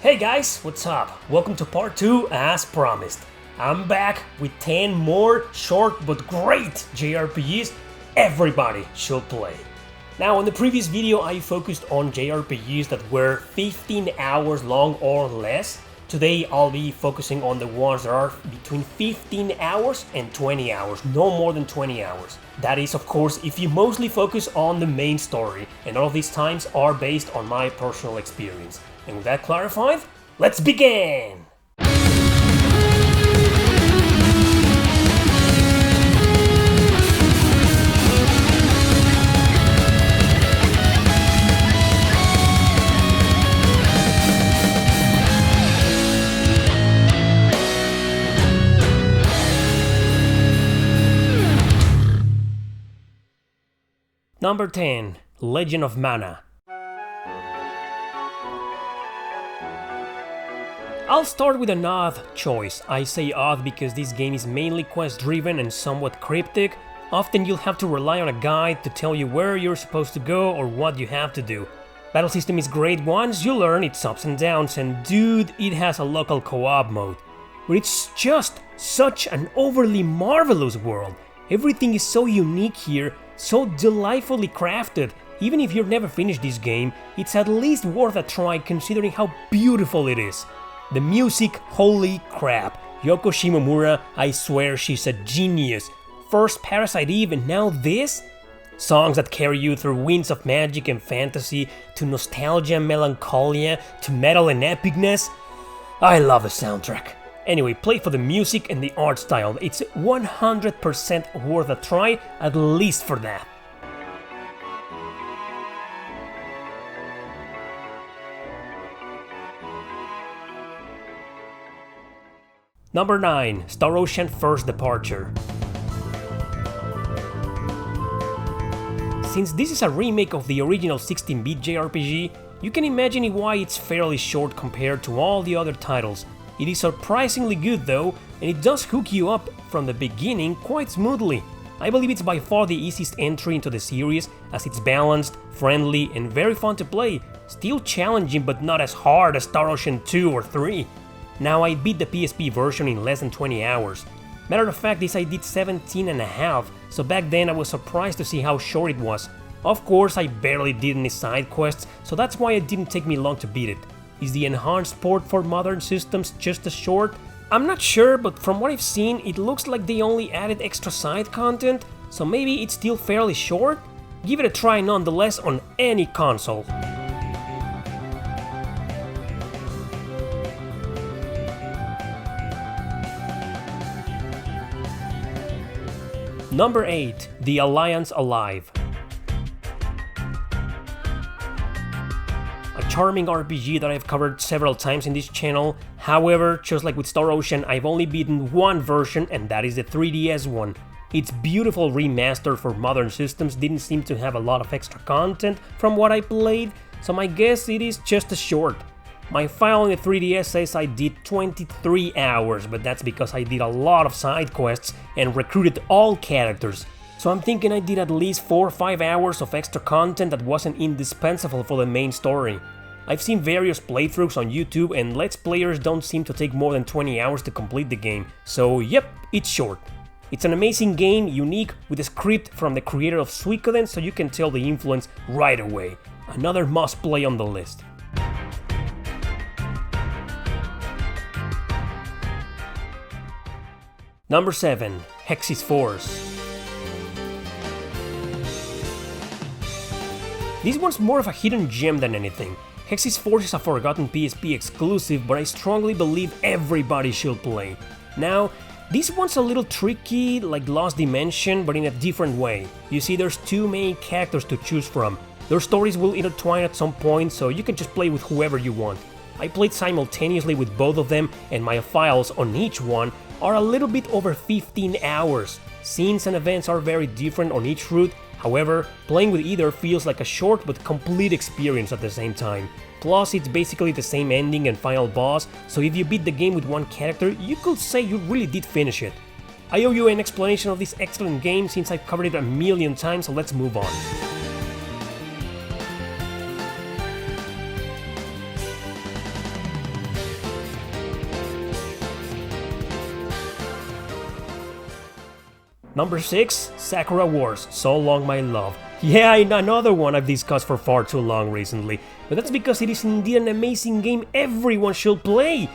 Hey guys, what's up? Welcome to part 2 as promised. I'm back with 10 more short but great JRPGs everybody should play. Now in the previous video I focused on JRPGs that were 15 hours long or less. Today I'll be focusing on the ones that are between 15 hours and 20 hours, no more than 20 hours. That is, of course, if you mostly focus on the main story, and all of these times are based on my personal experience. And with that clarified, let's begin! Number 10. Legend of Mana. I'll start with an odd choice. I say odd because this game is mainly quest-driven and somewhat cryptic. Often you'll have to rely on a guide to tell you where you're supposed to go or what you have to do. Battle system is great once you learn its ups and downs, and dude, it has a local co-op mode. But it's just such an overly marvelous world. Everything is so unique here, so delightfully crafted. Even if you've never finished this game, it's at least worth a try considering how beautiful it is. The music, holy crap. Yoko Shimomura, I swear she's a genius. First Parasite Eve and now this? Songs that carry you through winds of magic and fantasy, to nostalgia and melancholia, to metal and epicness. I love the soundtrack. Anyway, play for the music and the art style. It's 100% worth a try, at least for that. Number 9. Star Ocean First Departure. Since this is a remake of the original 16-bit JRPG, you can imagine why it's fairly short compared to all the other titles. It is surprisingly good though, and it does hook you up from the beginning quite smoothly. I believe it's by far the easiest entry into the series, as it's balanced, friendly, and very fun to play. Still challenging but not as hard as Star Ocean 2 or 3. Now I beat the PSP version in less than 20 hours. Matter of fact, this I did 17 and a half, so back then I was surprised to see how short it was. Of course, I barely did any side quests, so that's why it didn't take me long to beat it. Is the enhanced port for modern systems just as short? I'm not sure, but from what I've seen, it looks like they only added extra side content, so maybe it's still fairly short? Give it a try nonetheless on any console. Number 8. The Alliance Alive. A charming RPG that I've covered several times in this channel. However, just like with Star Ocean, I've only beaten one version, and that is the 3DS one. Its beautiful remaster for modern systems didn't seem to have a lot of extra content from what I played, so my guess it is just as short. My file on the 3DS says I did 23 hours, but that's because I did a lot of side quests and recruited all characters. So I'm thinking I did at least 4 or 5 hours of extra content that wasn't indispensable for the main story. I've seen various playthroughs on YouTube, and Let's Players don't seem to take more than 20 hours to complete the game, so yep, it's short. It's an amazing game, unique, with a script from the creator of Suikoden, so you can tell the influence right away. Another must play on the list. Number 7. Hexis Force. This one's more of a hidden gem than anything. Hexis Force is a forgotten PSP exclusive, but I strongly believe everybody should play. Now, this one's a little tricky, like Lost Dimension, but in a different way. You see, there's two main characters to choose from. Their stories will intertwine at some point, so you can just play with whoever you want. I played simultaneously with both of them, and my files on each one are a little bit over 15 hours. Scenes and events are very different on each route. However, playing with either feels like a short but complete experience at the same time. Plus, it's basically the same ending and final boss, so if you beat the game with one character, you could say you really did finish it. I owe you an explanation of this excellent game since I've covered it a million times, so let's move on. Number 6, Sakura Wars, So Long My Love. Yeah, another one I've discussed for far too long recently, but that's because it is indeed an amazing game everyone should play.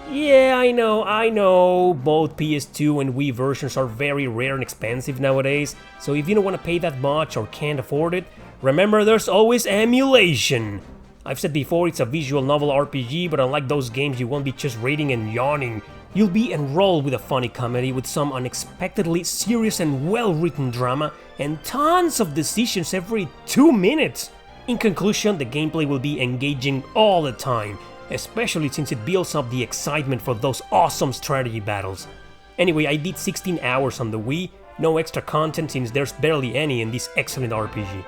Yeah, I know, both PS2 and Wii versions are very rare and expensive nowadays, so if you don't want to pay that much or can't afford it, remember there's always emulation. I've said before it's a visual novel RPG, but unlike those games you won't be just reading and yawning. You'll be enrolled with a funny comedy with some unexpectedly serious and well-written drama, and tons of decisions every 2 minutes. In conclusion, the gameplay will be engaging all the time, especially since it builds up the excitement for those awesome strategy battles. Anyway, I beat 16 hours on the Wii, no extra content since there's barely any in this excellent RPG.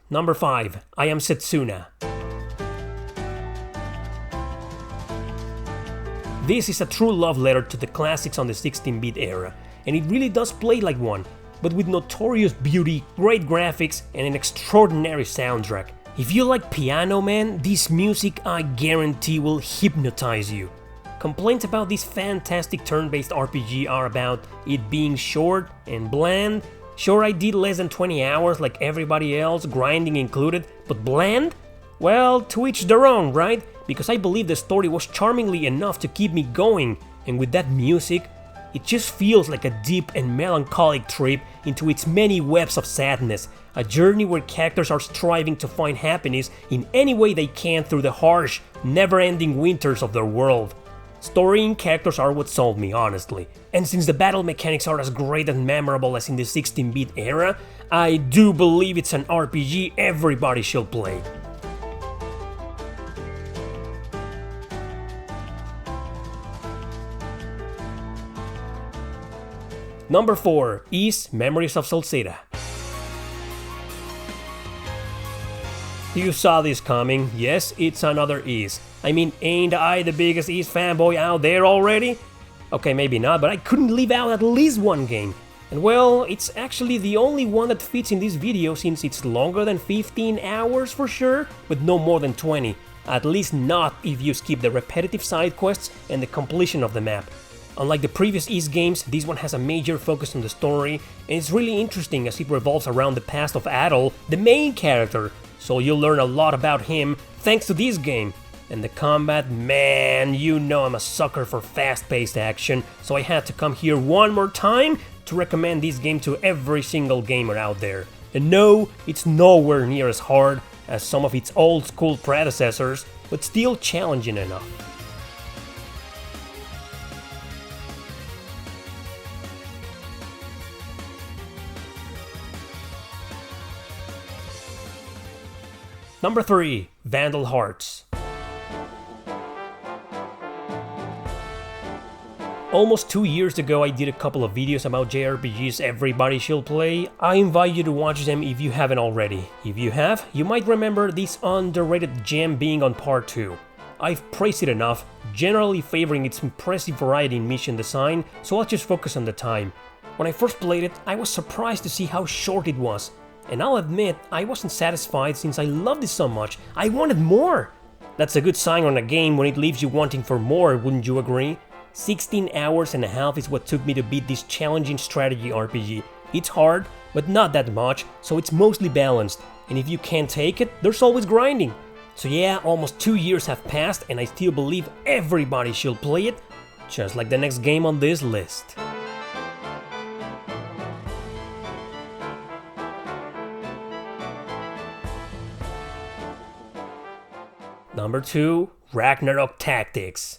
Number 5, I Am Setsuna. This is a true love letter to the classics on the 16-bit era, and it really does play like one, but with notorious beauty, great graphics, and an extraordinary soundtrack. If you like piano, man, this music I guarantee will hypnotize you. Complaints about this fantastic turn-based RPG are about it being short and bland. Sure, I did less than 20 hours like everybody else, grinding included, but bland? Well, to each their own, right? Because I believe the story was charmingly enough to keep me going, and with that music, it just feels like a deep and melancholic trip into its many webs of sadness, a journey where characters are striving to find happiness in any way they can through the harsh, never-ending winters of their world. Story and characters are what sold me, honestly. And since the battle mechanics are as great and memorable as in the 16-bit era, I do believe it's an RPG everybody should play. Number 4 is Memories of Salceda. You saw this coming, yes, it's another Ys. I mean, ain't I the biggest Ys fanboy out there already? Okay, maybe not, but I couldn't leave out at least one game. And well, it's actually the only one that fits in this video since it's longer than 15 hours for sure, but no more than 20. At least not if you skip the repetitive side quests and the completion of the map. Unlike the previous Ys games, this one has a major focus on the story, and it's really interesting as it revolves around the past of Adol, the main character, so you'll learn a lot about him thanks to this game. And the combat, man, you know I'm a sucker for fast-paced action, so I had to come here one more time to recommend this game to every single gamer out there. And no, it's nowhere near as hard as some of its old-school predecessors, but still challenging enough. Number 3, Vandal Hearts. Almost 2 years ago I did a couple of videos about JRPGs everybody should play. I invite you to watch them if you haven't already. If you have, you might remember this underrated gem being on part 2. I've praised it enough, generally favoring its impressive variety in mission design, so I'll just focus on the time. When I first played it, I was surprised to see how short it was. And I'll admit, I wasn't satisfied since I loved it so much. I wanted more! That's a good sign on a game when it leaves you wanting for more, wouldn't you agree? 16 hours and a half is what took me to beat this challenging strategy RPG. It's hard, but not that much, so it's mostly balanced. And if you can't take it, there's always grinding. So yeah, almost 2 years have passed and I still believe everybody should play it, just like the next game on this list. Number 2, Ragnarok Tactics.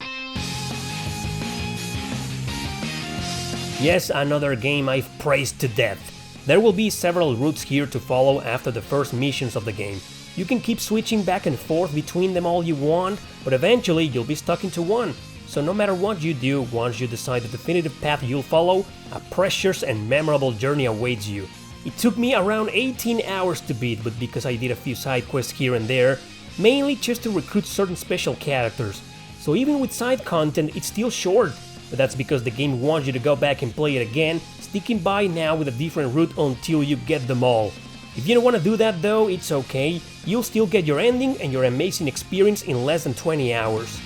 Yes, another game I've praised to death. There will be several routes here to follow after the first missions of the game. You can keep switching back and forth between them all you want, but eventually you'll be stuck into one. So no matter what you do, once you decide the definitive path you'll follow, a precious and memorable journey awaits you. It took me around 18 hours to beat, but because I did a few side quests here and there, mainly just to recruit certain special characters. So even with side content, it's still short, but that's because the game wants you to go back and play it again, sticking by now with a different route until you get them all. If you don't want to do that though, it's okay, you'll still get your ending and your amazing experience in less than 20 hours.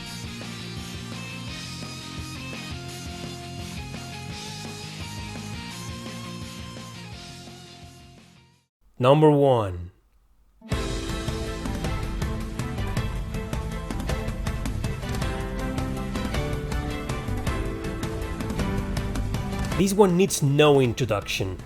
Number 1. This one needs no introduction.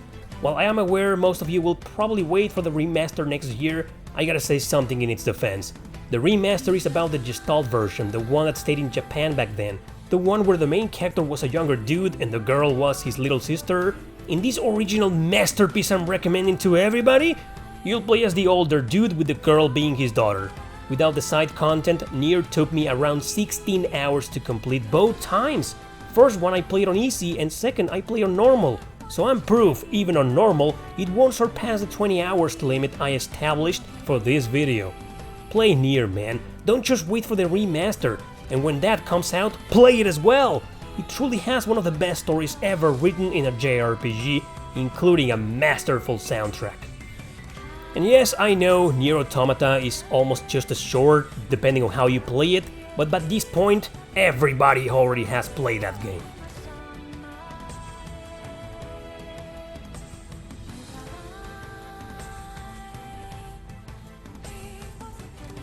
While I am aware most of you will probably wait for the remaster next year, I gotta say something in its defense. The remaster is about the Gestalt version, the one that stayed in Japan back then, the one where the main character was a younger dude and the girl was his little sister. In this original masterpiece I'm recommending to everybody, you'll play as the older dude with the girl being his daughter. Without the side content, Nier took me around 16 hours to complete both times. First one I played on easy and second I played on normal. So I'm proof, even on normal, it won't surpass the 20 hours limit I established for this video. Play Nier, man, don't just wait for the remaster, and when that comes out, play it as well! It truly has one of the best stories ever written in a JRPG, including a masterful soundtrack. And yes, I know Nier Automata is almost just as short, depending on how you play it, but by this point, everybody already has played that game.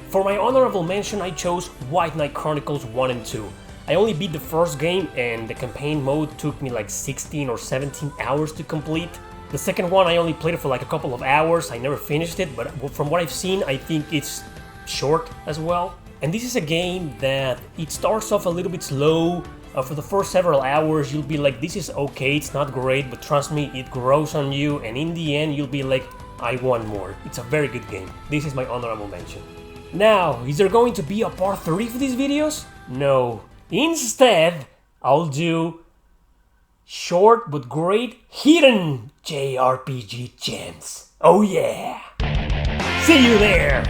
For my honorable mention, I chose White Knight Chronicles 1 and 2. I only beat the first game and the campaign mode took me like 16 or 17 hours to complete. The second one I only played it for like a couple of hours, I never finished it, but from what I've seen I think it's short as well. And this is a game that it starts off a little bit slow. For the first several hours you'll be like, this is okay, it's not great, but trust me, it grows on you, and in the end you'll be like, I want more. It's a very good game. This is my honorable mention. Now, is there going to be a part 3 for these videos? No. Instead, I'll do short but great hidden JRPG gems. Oh yeah! See you there!